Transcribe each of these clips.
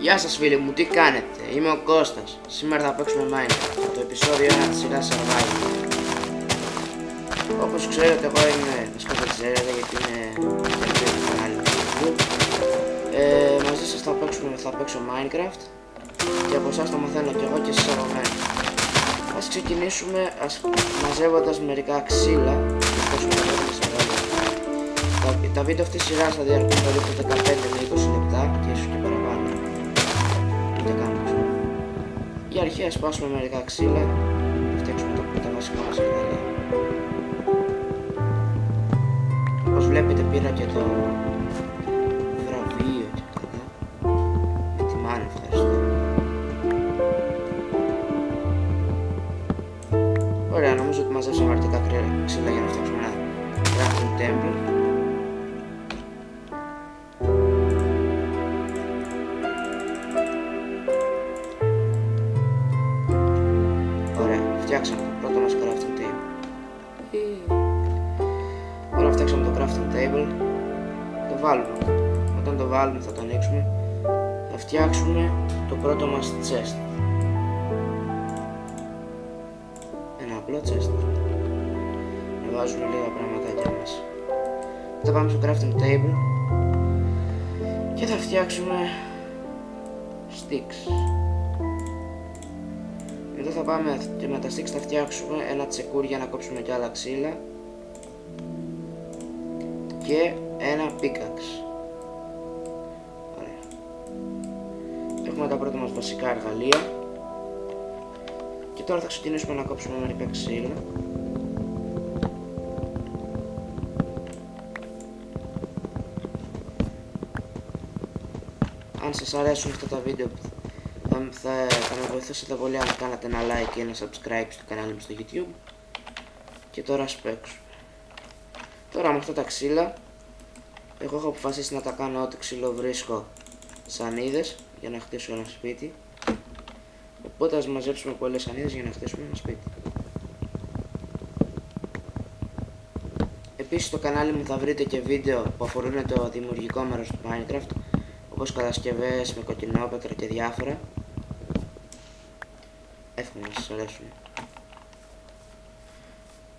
Γεια σας φίλοι μου, τι κάνετε, είμαι ο Κώστας. Σήμερα θα παίξουμε Minecraft, το επεισόδιο 1 της σειράς Survival. Όπως ξέρετε, εγώ είμαι, βασικά δεν ξέρετε γιατί είναι καινούριο το κανάλι μου. Μαζί σας θα παίξω Minecraft και από εσάς το μαθαίνω και εγώ και εσείς από μένα. Ας ξεκινήσουμε μαζεύοντας μερικά ξύλα και παίξουμε το πρώτο survival. Τα βίντεο αυτής της σειράς θα διαρκούν περίπου 15 με 20 λεπτά και ίσως και παραπάνω. Για αρχή ας σπάσουμε μερικά ξύλα και φτιάξουμε τα βασικά μας εργαλεία. Όπως βλέπετε πήρα και το βραβείο και καλά. Με τη μάνα, ευχαριστώ. Ωραία, νομίζω ότι μαζέψαμε αρκετά ξύλα για να φτιάξουμε ένα crafting table. Φτιάξαμε το πρώτο μας crafting table. Τώρα φτιάξαμε το crafting table. Το βάλουμε. Όταν το βάλουμε θα το ανοίξουμε. Θα φτιάξουμε το πρώτο μας chest. Ένα απλό chest. Να βάζουμε λίγα πραγματάκια μέσα. Θα πάμε στο crafting table και θα φτιάξουμε sticks. Εδώ θα πάμε και με τα sticks θα φτιάξουμε ένα τσεκούρι για να κόψουμε και άλλα ξύλα και ένα pickaxe. Ωραία. Έχουμε τα πρώτα μας βασικά εργαλεία και τώρα θα ξεκινήσουμε να κόψουμε μερικά ξύλα. Αν σας αρέσουν αυτά τα βίντεο θα με βοηθήσετε πολύ αν κάνατε ένα like και ένα subscribe στο κανάλι μου στο YouTube. Και τώρα ας παίξουμε. Τώρα με αυτά τα ξύλα εγώ έχω αποφασίσει να τα κάνω ό,τι ξύλο βρίσκω σανίδες για να χτίσω ένα σπίτι. Οπότε ας μαζέψουμε πολλές σανίδες για να χτίσουμε ένα σπίτι. Επίσης στο κανάλι μου θα βρείτε και βίντεο που αφορούν το δημιουργικό μέρος του Minecraft, όπως κατασκευές με κοκκινόπετρα και διάφορα. Εύχομαι να σας αρέσουν.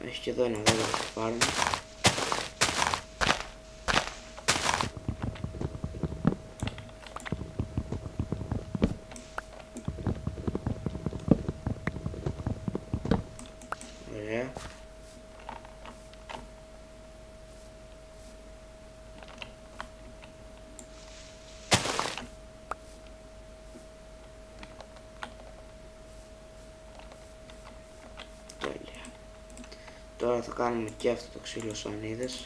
Έχει και εδώ ένα δέντρο που θα πάρουμε. Ωραία. Τώρα θα κάνουμε και αυτό το ξύλο σανίδες.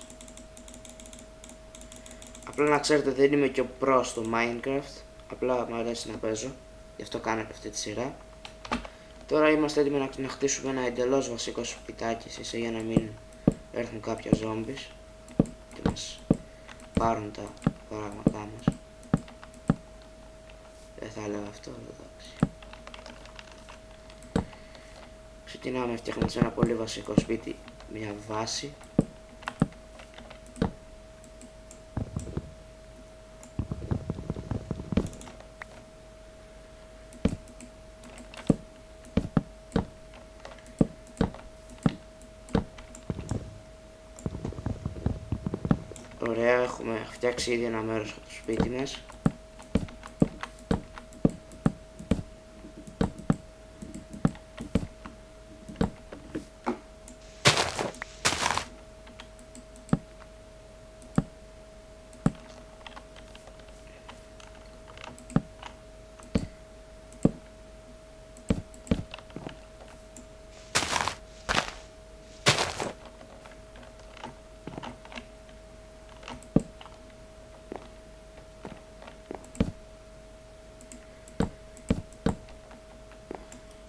Απλά να ξέρετε δεν είμαι και ο pro στο Minecraft. Απλά μου αρέσει να παίζω. Γι' αυτό κάνω και αυτή τη σειρά. Τώρα είμαστε έτοιμοι να χτίσουμε ένα εντελώς βασικό σπιτάκι για να μην έρθουν κάποια zombies και μας πάρουν τα πράγματά μας. Δεν θα έλεγα αυτό, εντάξει. Ξεκινάμε φτιάχνοντας ένα πολύ βασικό σπίτι, μια βάση. Ωραία, έχουμε φτιάξει ήδη ένα μέρος από το σπίτι μας.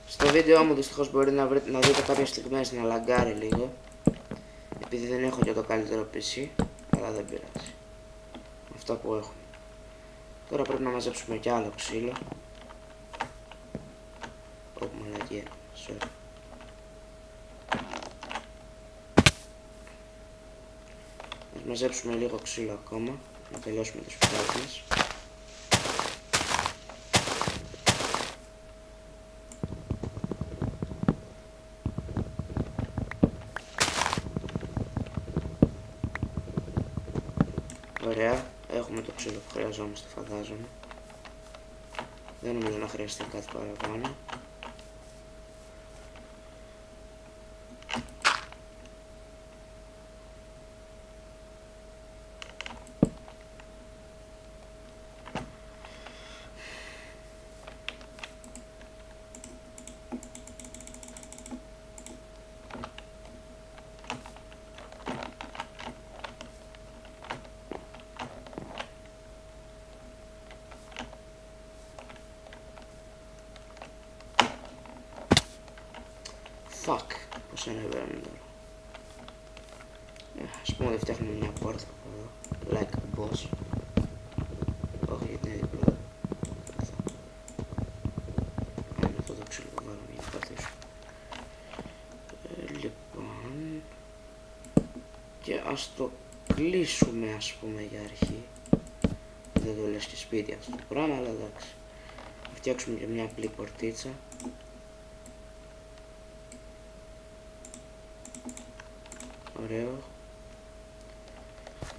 Στο βίντεο μου δυστυχώς μπορεί να δείτε κάποιες στιγμές να λαγκάρει λίγο, επειδή δεν έχω και το καλύτερο PC, αλλά δεν πειράζει. Αυτό που έχουμε. Τώρα πρέπει να μαζέψουμε κι άλλο ξύλο. Ωπ, μαλακία, sorry. Ας μαζέψουμε λίγο ξύλο ακόμα, να τελειώσουμε το σπιτάκι μας. Ωραία, έχουμε το ξύλο που χρειαζόμαστε, φαντάζομαι. Δεν νομίζω να χρειαστεί κάτι παραπάνω. Fuck, πώς ανεβαίνουμε τώρα. Ας πούμε ότι φτιάχνουμε μια πόρτα από εδώ. Like a boss. Όχι, γιατί είναι δίπλα. Είναι αυτό το ξύλο που βάλαμε για να πατήσουμε. Λοιπόν. Και ας το κλείσουμε, ας πούμε, για αρχή. Δεν το λες και σπίτι αυτό το πράγμα, αλλά εντάξει. Θα φτιάξουμε και μια απλή πορτίτσα. Ωραίο.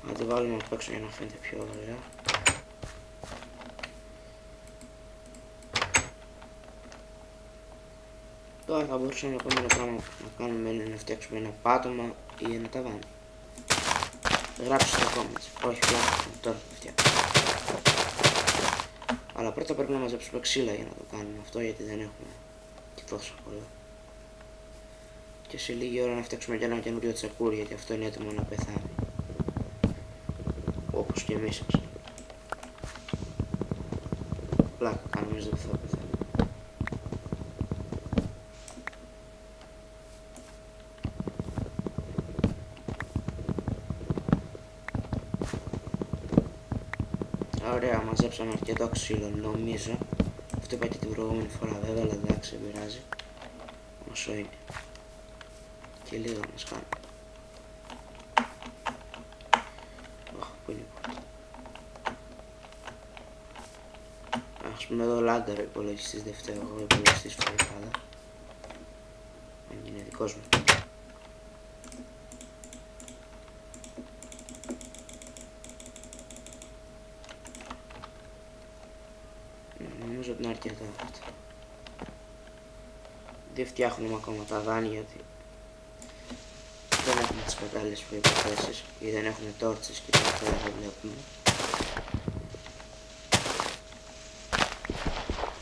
Να το βάλουμε απ' έξω για να φαίνεται πιο ωραία. Τώρα θα μπορούσαμε το επόμενο πράγμα να κάνουμε είναι να φτιάξουμε ένα πάτωμα ή ένα ταβάνι. Γράψτε στο comments. Όχι πλάκα, τώρα θα φτιάξουμε. Αλλά πρώτα πρέπει να μαζέψουμε ξύλα για να το κάνουμε αυτό, γιατί δεν έχουμε και τόσο πολλά. Και σε λίγη ώρα να φτιάξουμε και ένα καινούριο τσακούρι, γιατί αυτό είναι έτοιμο να πεθάνει. Όπως και εμείς σας. Πλάκα κάνουμε, δεν θα πεθάνει. Ωραία, μαζέψαμε αρκετό ξύλο νομίζω. Αυτό είπα και την προηγούμενη φορά βέβαια, αλλά εντάξει, δεν πειράζει. Όσο είναι. Και λίγο μας κάνει. Πού είναι η πόρτα. Ας πούμε εδώ λάγκαρο υπολογιστής, δεν φταίω εγώ, υπολογιστής φταίει πάντα. Αν είναι δικός μου. Νομίζω ότι είναι αρκετά αυτά. Δεν φτιάχνουμε ακόμα τα δάνεια, γιατί δεν έχουμε τις κατάλληλες προϋποθέσεις ή δεν έχουμε τόρτσες και τώρα δεν θα βλέπουμε.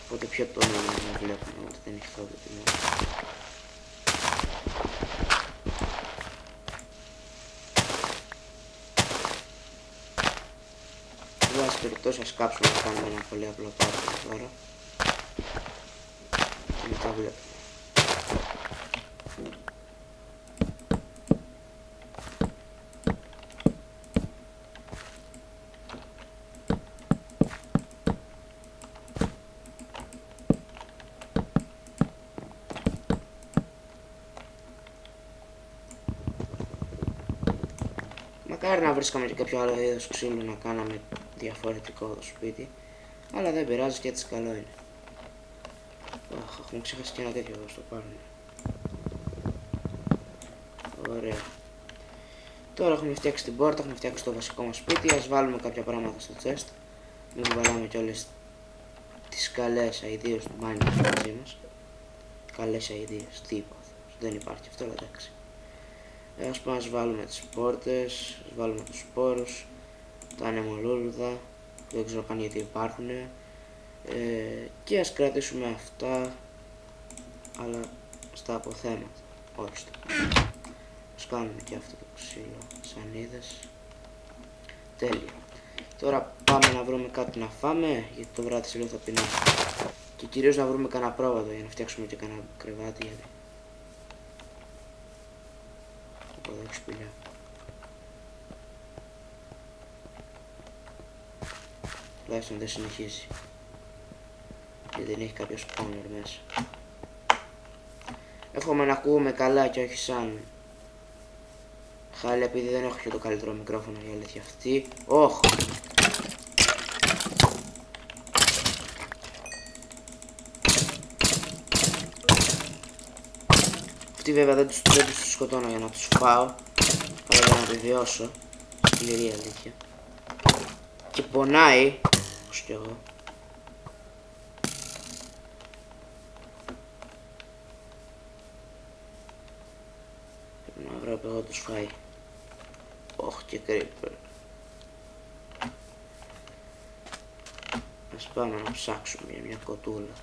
Οπότε πιο το να βλέπουμε, ότι δεν έχει αυτό το τιμό. Εν πάση περιπτώσει ας κάψουμε να κάνουμε ένα πολύ απλό πάτημα τώρα. Και μετά βλέπουμε. Μακάρι να βρίσκαμε και κάποιο άλλο είδος ξύλου να κάναμε διαφορετικό το σπίτι, αλλά δεν πειράζει και έτσι καλό είναι. Έχουμε ξεχάσει και ένα τέτοιο εδώ στο πάρουμε. Ωραία. Τώρα έχουμε φτιάξει την πόρτα, έχουμε φτιάξει το βασικό μας σπίτι. Ας βάλουμε κάποια πράγματα στο chest. Μην βάλαμε και όλες τις καλές ideas του Minecraft μαζί μας. Καλές ideas, τι είπα, δεν υπάρχει αυτό, αλλά εντάξει. Ας πούμε, ας βάλουμε τις πόρτες, ας βάλουμε τους σπόρους, τα ανεμολούλουδα, δεν ξέρω καν γιατί υπάρχουν, και ας κρατήσουμε αυτά, αλλά στα αποθέματα, όχι στο πάνω. Ας κάνουμε και αυτό το ξύλο, σανίδες. Τέλεια. Τώρα πάμε να βρούμε κάτι να φάμε, γιατί το βράδυ σε λίγο θα πεινάσουμε. Και κυρίως να βρούμε κανένα πρόβατο για να φτιάξουμε και κανένα κρεβάτι, γιατί από εδώ έχει σπηλιά. Τουλάχιστον δεν συνεχίζει, γιατί δεν έχει κάποιο spawner μέσα. Εύχομαι να ακούμε καλά και όχι σαν χάλια, επειδή δεν έχω και το καλύτερο μικρόφωνο, η αλήθεια αυτή. Όχ! Αυτοί βέβαια δεν τους σκοτώνω για να τους φάω, αλλά για να επιβιώσω. Σκληρή αλήθεια. Και πονάει, όπως κι εγώ. Πρέπει να βρω εγώ τους φάει. Όχι και creeper. Ας πάμε να ψάξουμε για μια κοτούλα.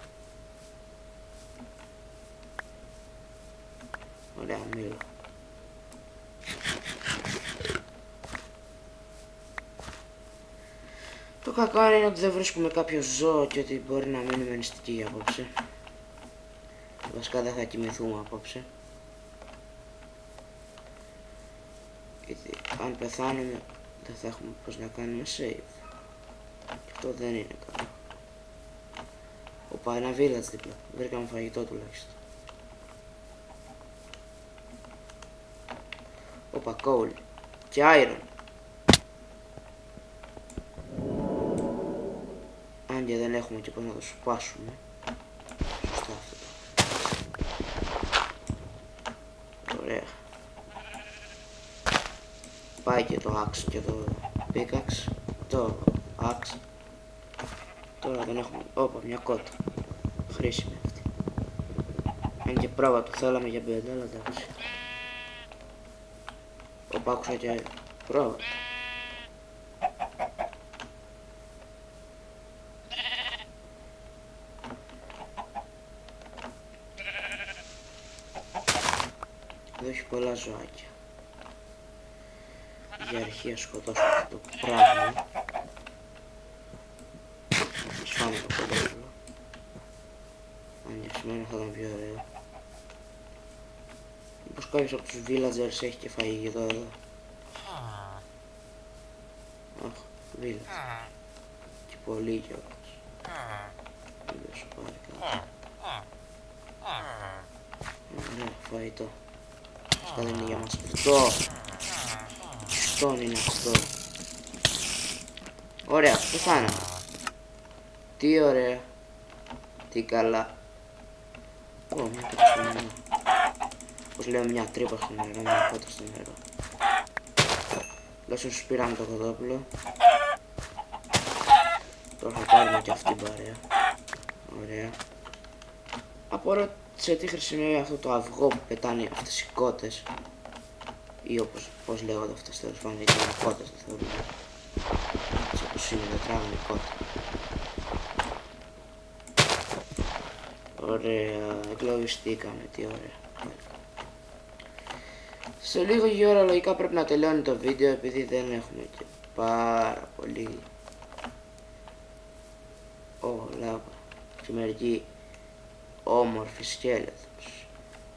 Ωραία, μήλο. Το κακό είναι ότι δεν βρίσκουμε κάποιο ζώο και ότι μπορεί να μείνουμε νηστικοί απόψε. Βασικά δεν θα κοιμηθούμε απόψε. Γιατί αν πεθάνουμε δεν θα έχουμε πώς να κάνουμε save. Και αυτό δεν είναι καλό. Οπα, ένα village δίπλα. Βρήκαμε φαγητό τουλάχιστον. Οπα, coal. Και iron. Αν και δεν έχουμε και πώς να το σπάσουμε. Σωστά αυτό. Ωραία. Πάει και το axe και το pickaxe. Το axe. Τώρα δεν έχουμε. Όπα, μια κότα. Χρήσιμη αυτή. Αν και πρόβα το θέλαμε για μπέντα, αλλά εντάξει. Όπα, άκουσα και πρόβα. Εδώ έχει πολλά ζωάκια. Για αρχή ας σκοτώσουμε αυτό το πράγμα. Ας φάμε το κοντόπουλο. Ανοιξμένο θα ήταν πιο ωραίο. Μήπως κάποιος από τους villagers έχει και φαγητό εδώ. Αχ, village. Και πολύ κιόλας. Δεν σου πάρει κάτι. Ωραία, φαγητό. Αυτά δεν είναι για μας αυτό. Αυτόν είναι αυτό. Ωραία, πεθάναμε. Τι ωραία. Τι καλά. Ω, μια τρύπα στο νερό. Όπως λέω, μια τρύπα στο νερό, μια κότα στο νερό. Λάσον σου πήραμε το κοτόπουλο. Τώρα θα πάρουμε και αυτή την παρέα. Ωραία. Απορώ σε τι χρησιμεύει αυτό το αυγό που πετάνε αυτές οι κότες. Ή πώς λέγονται αυτές, τέλος πάντων, γιατί είναι κότες, δεν θεωρούμε. Έτσι όπως είναι, δεν τράγουν οι κότες. Ωραία, εκλογιστήκαμε, τι ωραία. Σε λίγη ώρα λογικά πρέπει να τελειώνει το βίντεο, επειδή δεν έχουμε και πάρα πολύ. Λάβα και μερικοί όμορφοι σκέλετος.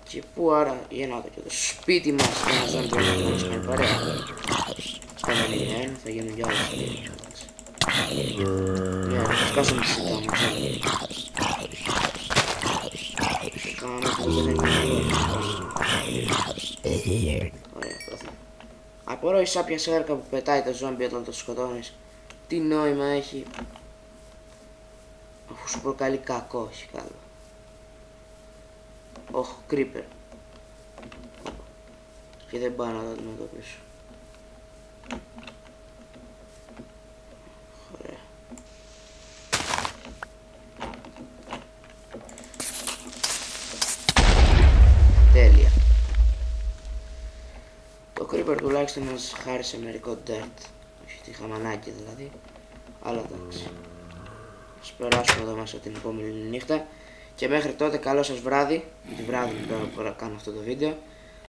Και πού άρα γεννάται και το σπίτι μας και να ζώνει το να μας κάνει παρέα. Στα 91 θα γίνουν για όλες τις κιόλας. Ναι, θα σκάσαμε τη σιτά μας. Κάναμε αυτό δεν είναι. Ωραία, πρόθυμα. Απορώ η σάπια σέρκα που πετάει το ζόμπι όταν το σκοτώνεις. Τι νόημα έχει, αφού σου προκαλεί κακό, όχι καλό. Ωχ, creeper. Και δεν πάω να το αντιμετωπίσω. Ωραία. Τέλεια. Το creeper τουλάχιστον μας χάρισε μερικό dirt. Όχι τη χαμανάκι δηλαδή. Αλλά εντάξει. Ας περάσουμε εδώ μέσα την επόμενη νύχτα. Και μέχρι τότε καλό σας βράδυ. Τη βράδυ τώρα που κάνω αυτό το βίντεο.